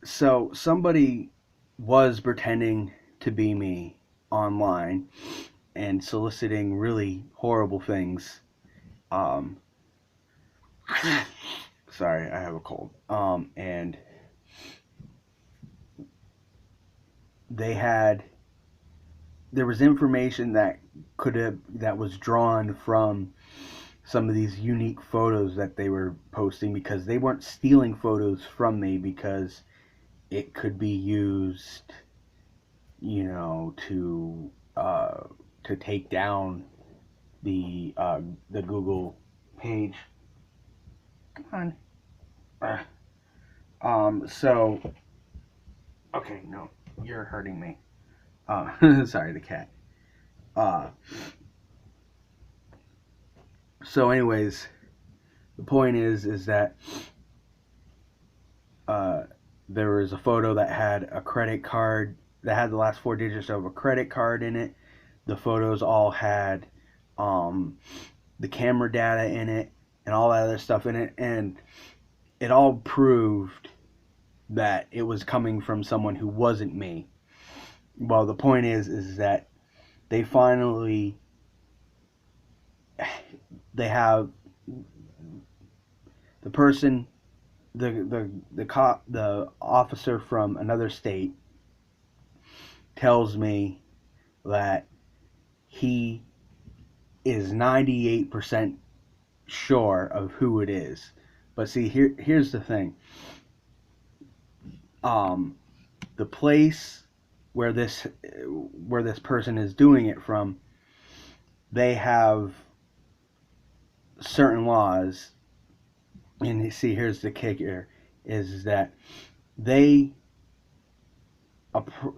So somebody was pretending to be me online and soliciting really horrible things. Um, Sorry, I have a cold. And they had there was information that was drawn from some of these unique photos that they were posting, because they weren't stealing photos from me, because it could be used, uh, to take down the Google page. Come on. So okay, no, you're hurting me. Sorry, the cat. Uh, so anyways, the point is that uh, there was a photo that had a credit card that had the last four digits of a credit card in it. The photos all had um, the camera data in it and all that other stuff in it, and it all proved that it was coming from someone who wasn't me. Well, the point is that they finally they have the person, the cop, the officer from another state tells me that he is 98% sure of who it is. But see, here's the thing. Um, the place where this person is doing it from, they have certain laws. And see, here's the kicker: is that they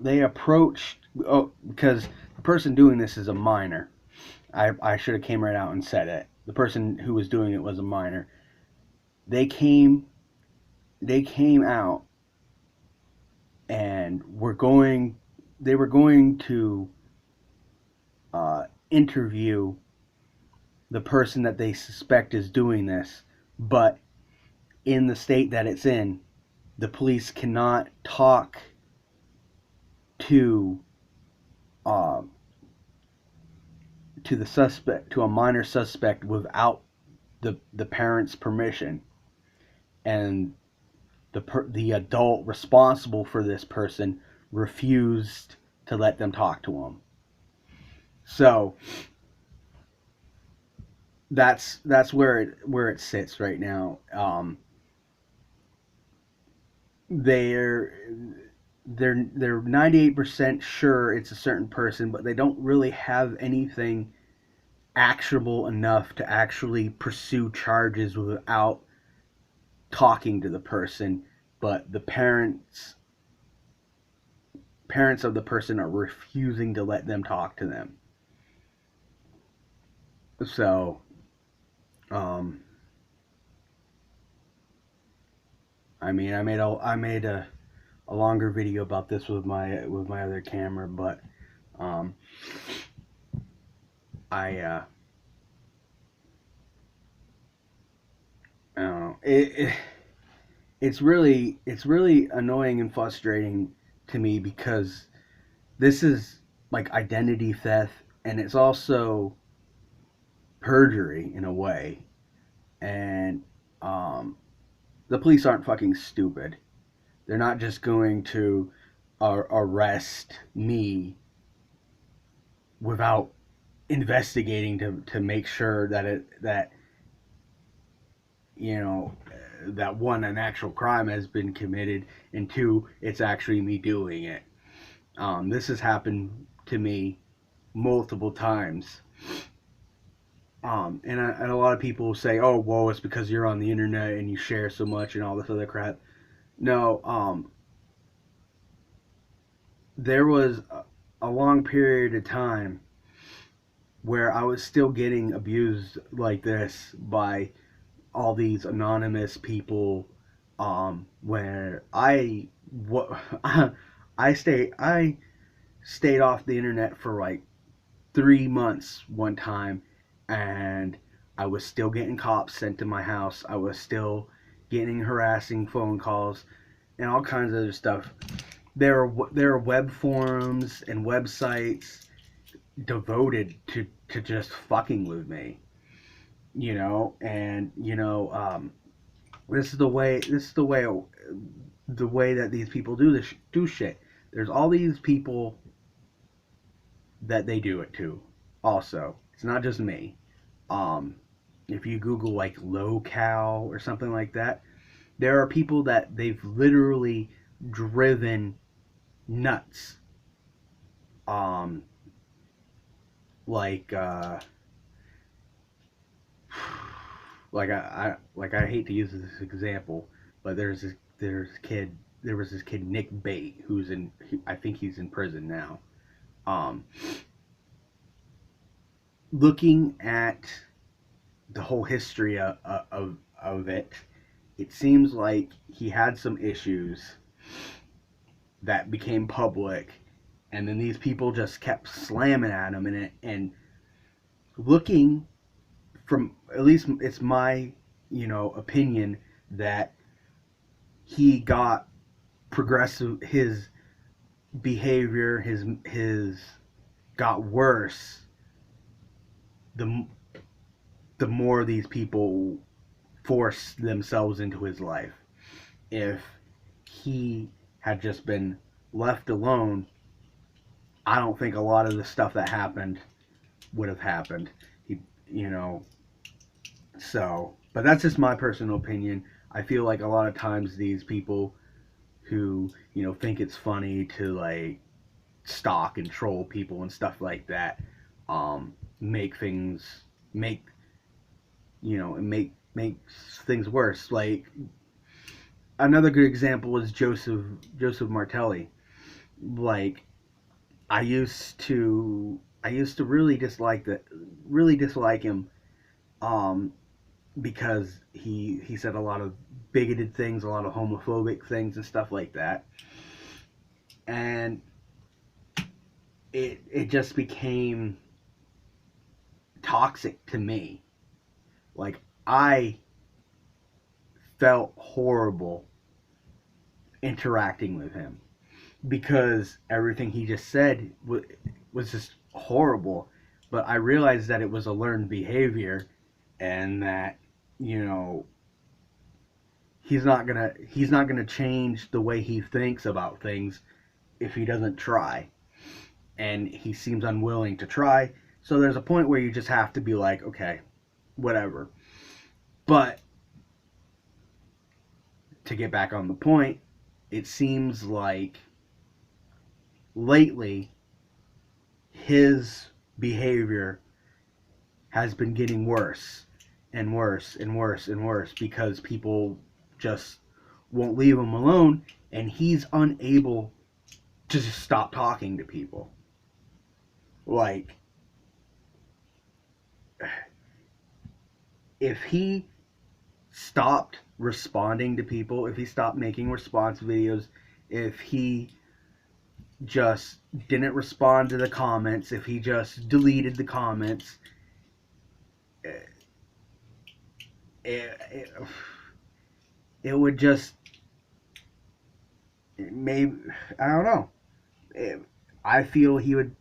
they approached. Oh, because the person doing this is a minor. I should have came right out and said it. The person who was doing it was a minor. They came they came out and they were going to interview the person that they suspect is doing this, but in the state that it's in, the police cannot talk to uh, the suspect, to a minor suspect, without the parents' permission, and the adult responsible for this person refused to let them talk to him. So that's where it sits right now. They're they're 98% sure it's a certain person, but they don't really have anything actionable enough to actually pursue charges without talking to the person. But the parents of the person are refusing to let them talk to them. So um, I mean, I made a longer video about this with my other camera, but um, I I don't know. It's really annoying and frustrating to me, because this is like identity theft, and it's also perjury in a way. And um, the police aren't fucking stupid. They're not just going to arrest me without investigating to make sure that you know that one, an actual crime has been committed, and two, it's actually me doing it. This has happened to me multiple times. And a lot of people say, "Oh, well, it's because you're on the internet and you share so much and all this other crap." No, there was a long period of time where I was still getting abused like this by all these anonymous people. Where what I stayed off the internet for like 3 months one time, and I was still getting cops sent to my house. I was still getting harassing phone calls. and all kinds of other stuff. There are web forums and websites devoted to just fucking with me, and the way that these people do shit. There's all these people that they do it to. Also, it's not just me. Um, if you Google like low cal or something like that, there are people that they've literally driven nuts. Um, like uh, I hate to use this example, but there was this kid Nick Bate I think he's in prison now. Um, Looking at the whole history of it, it seems like he had some issues that became public, and then these people just kept slamming at him in it, and looking from, at least it's my opinion, that he got progressive, his behavior, his got worse the the more these people forced themselves into his life. If he had just been left alone, I don't think a lot of the stuff that happened would have happened. He, you know, but that's just my personal opinion. I feel like a lot of times these people who, think it's funny to like stalk and troll people and stuff like that, make things make makes things worse. Like another good example is Joseph Martelli. Like I used to really dislike him, um, because he said a lot of bigoted things, a lot of homophobic things and stuff like that, and it just became toxic to me. Like I felt horrible interacting with him because everything he just said was just horrible. But I realized that it was a learned behavior, and that you know he's not gonna change the way he thinks about things if he doesn't try, and he seems unwilling to try. So there's a point where you just have to be like, okay, whatever. But to get back on the point, it seems like lately his behavior has been getting worse and worse and worse and worse because people just won't leave him alone, and he's unable to just stop talking to people. Like, if he stopped responding to people, if he stopped making response videos, if he just didn't respond to the comments, if he just deleted the comments, it, it, it would just maybe, I don't know. I feel he would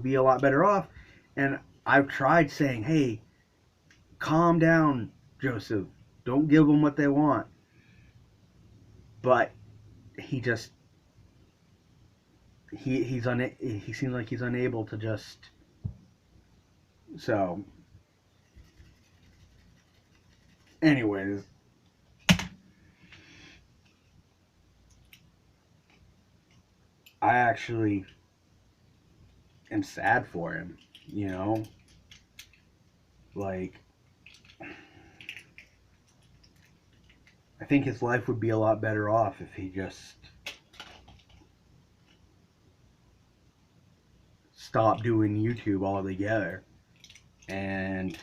be a lot better off. And I've tried saying, "Hey, calm down, Joseph. Don't give them what they want." But he just he seems like he's unable to just. So, anyways, I actually am sad for him. You know, like I think his life would be a lot better off if he just stopped doing YouTube altogether, and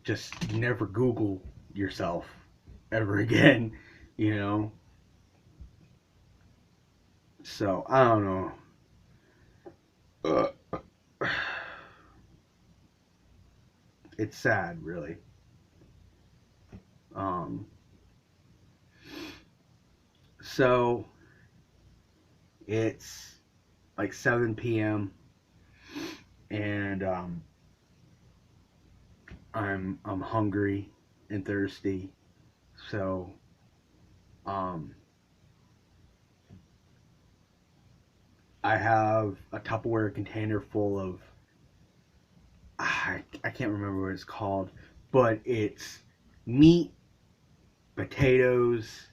just never Google yourself ever again. You know, so I don't know. Uh, it's sad, really. Um, so it's like 7 p.m. and I'm hungry and thirsty. So um, I have a Tupperware container full of I can't remember what it's called, but it's meat, potatoes,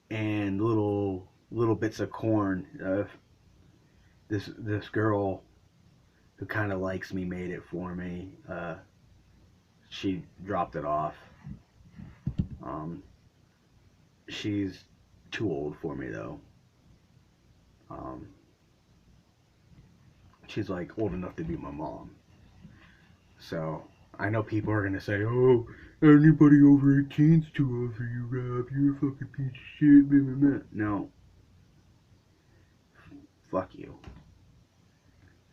and little bits of corn. This girl who kind of likes me made it for me. She dropped it off. Um, she's too old for me though. Um, she's like old enough to be my mom. So I know people are gonna say, "Oh, anybody over 18's too old for you, Rob. You're a fucking piece of shit." Blah, blah, blah. No, fuck you.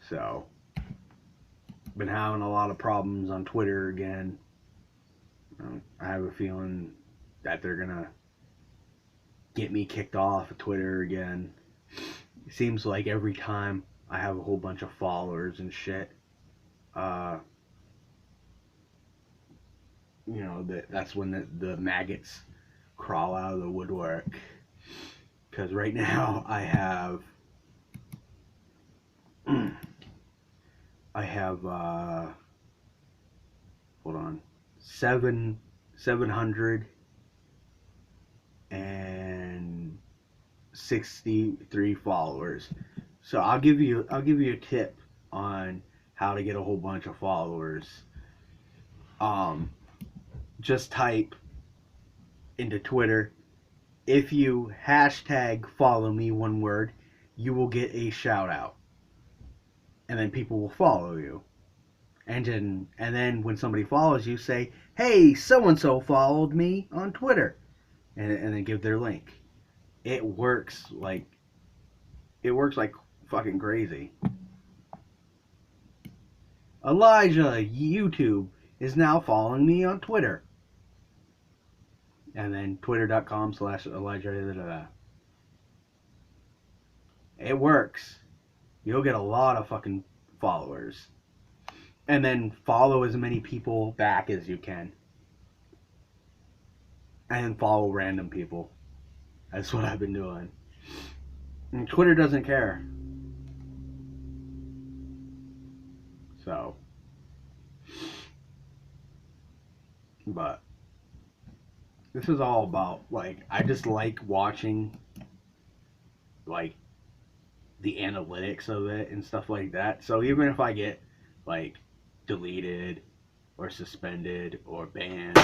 So been having a lot of problems on Twitter again. I have a feeling that they're gonna get me kicked off of Twitter again. It seems like every time I have a whole bunch of followers and shit, uh, that's when the maggots crawl out of the woodwork. Because right now I have hold on, 763 followers. So I'll give you a tip on how to get a whole bunch of followers. Um, just type into Twitter, if you hashtag follow me one word, you will get a shout out, and then people will follow you. And then when somebody follows you, say, "Hey, so and so followed me on Twitter," and then give their link. It works like it works like fucking crazy. Elijah YouTube is now following me on Twitter, and then twitter.com/Elijah. It works. You'll get a lot of fucking followers, and then follow as many people back as you can, and follow random people. That's what I've been doing. And Twitter doesn't care. So, but this is all about, like, I just like watching, like, the analytics of it and stuff like that. So even if I get, like, deleted or suspended or banned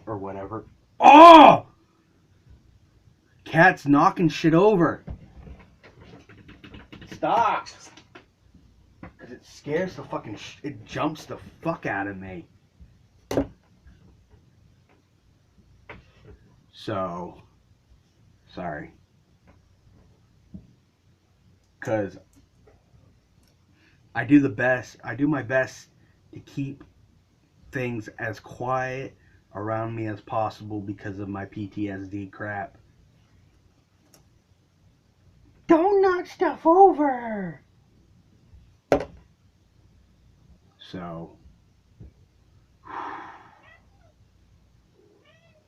or whatever. Oh! Cat's knocking shit over. Stop! Because it scares the fucking it jumps the fuck out of me. So, sorry. Because I do my best to keep things as quiet around me as possible because of my PTSD crap. Don't knock stuff over! So,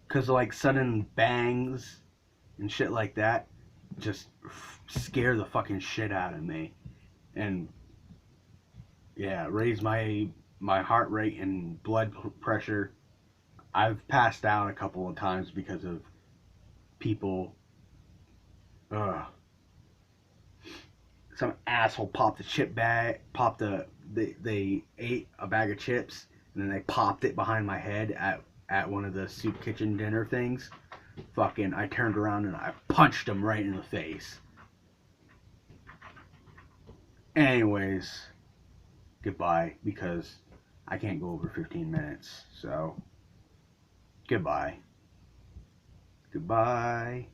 because like sudden bangs and shit like that just scare the fucking shit out of me. And yeah, raise my heart rate and blood pressure. I've passed out a couple of times because of people. Some asshole popped the chip bag, they ate a bag of chips, and then they popped it behind my head at one of the soup kitchen dinner things. Fucking, I turned around and I punched him right in the face. Anyways, goodbye, because I can't go over 15 minutes. So, goodbye. Goodbye.